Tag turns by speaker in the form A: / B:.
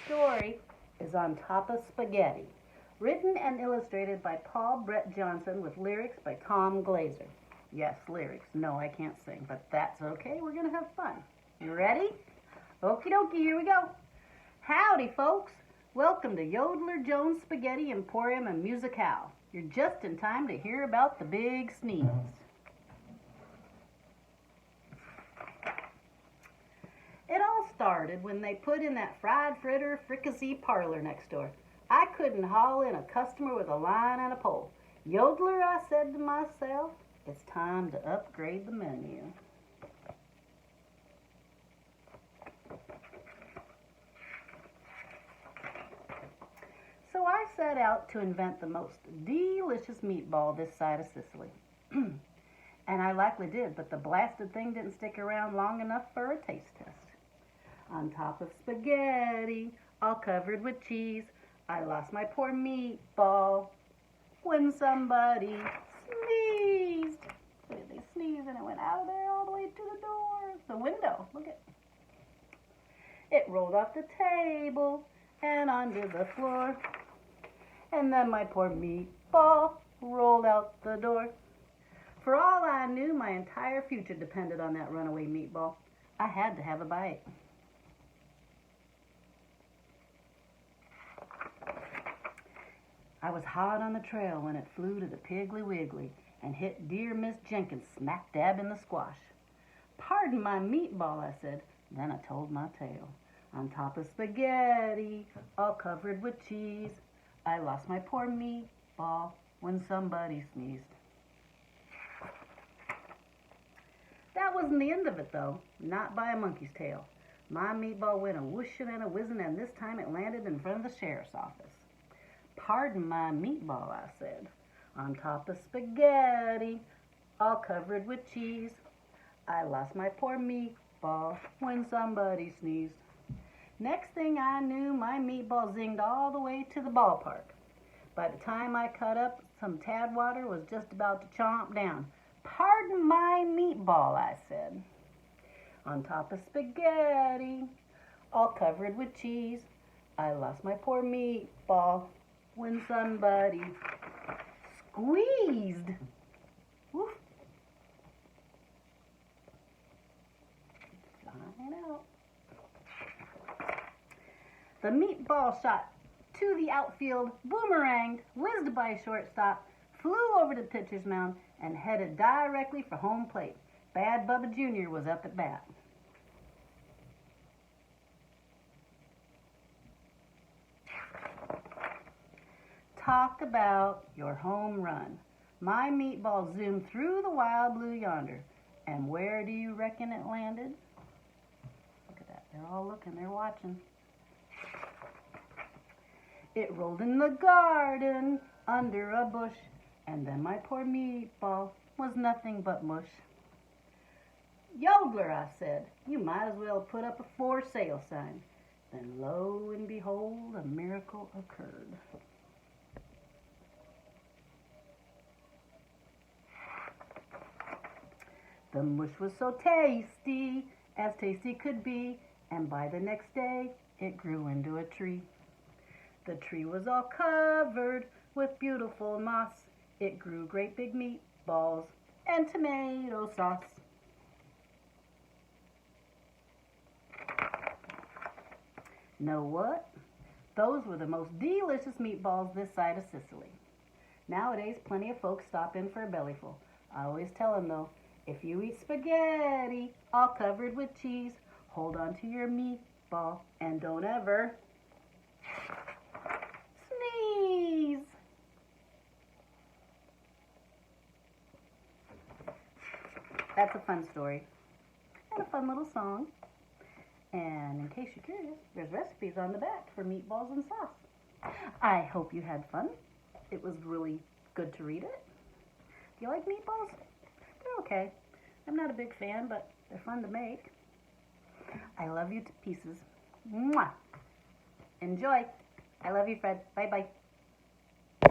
A: story is On Top of Spaghetti, written and illustrated by Paul Brett Johnson with lyrics by Tom Glazer. Yes, lyrics. No, I can't sing, but that's okay. We're going to have fun. You ready? Okie dokie, here we go. Howdy, folks. Welcome to Yodeler Jones Spaghetti Emporium and Musicale. You're just in time to hear about the big sneeze. It all started when they put in that fried fritter fricassee parlor next door. I couldn't haul in a customer with a line and a pole. Yodeler, I said to myself, it's time to upgrade the menu. So I set out to invent the most delicious meatball this side of Sicily. And I likely did, but the blasted thing didn't stick around long enough for a taste test. On top of spaghetti, all covered with cheese, I lost my poor meatball when somebody sneezed. They sneezed and it went out of there all the way to the door, the window. Look at it. Rolled off the table and onto the floor. And then my poor meatball rolled out the door. For all I knew, my entire future depended on that runaway meatball. I had to have a bite. I was hot on the trail when it flew to the Piggly Wiggly and hit dear Miss Jenkins smack dab in the squash. Pardon my meatball, I said. Then I told my tale. On top of spaghetti, all covered with cheese, I lost my poor meatball when somebody sneezed. That wasn't the end of it, though. Not by a monkey's tail. My meatball went a whooshing and a whizzing, and this time it landed in front of the sheriff's office. Pardon my meatball, I said. On top of spaghetti, all covered with cheese, I lost my poor meatball when somebody sneezed. Next thing I knew, my meatball zinged all the way to the ballpark. By the time I cut up, some Tadwater was just about to chomp down. Pardon my meatball, I said. On top of spaghetti, all covered with cheese, I lost my poor meatball when somebody squeezed. Woof. Flying out. The meatball shot to the outfield, boomeranged, whizzed by shortstop, flew over to pitcher's mound, and headed directly for home plate. Bad Bubba Jr. was up at bat. Talk about your home run. My meatball zoomed through the wild blue yonder. And where do you reckon it landed? Look at that. They're all looking. They're watching. It rolled in the garden under a bush. And then my poor meatball was nothing but mush. Yodeler, I said, you might as well put up a for sale sign. Then lo and behold, a miracle occurred. The mush was so tasty, as tasty could be, and by the next day, it grew into a tree. The tree was all covered with beautiful moss. It grew great big meatballs and tomato sauce. Know what? Those were the most delicious meatballs this side of Sicily. Nowadays, plenty of folks stop in for a bellyful. I always tell them, though, if you eat spaghetti all covered with cheese, hold on to your meatball and don't ever sneeze. That's a fun story and a fun little song. And in case you're curious, there's recipes on the back for meatballs and sauce. I hope you had fun. It was really good to read it. Do you like meatballs? They're okay. I'm not a big fan, but they're fun to make. I love you to pieces. Mwah! Enjoy. I love you, Fred. Bye-bye.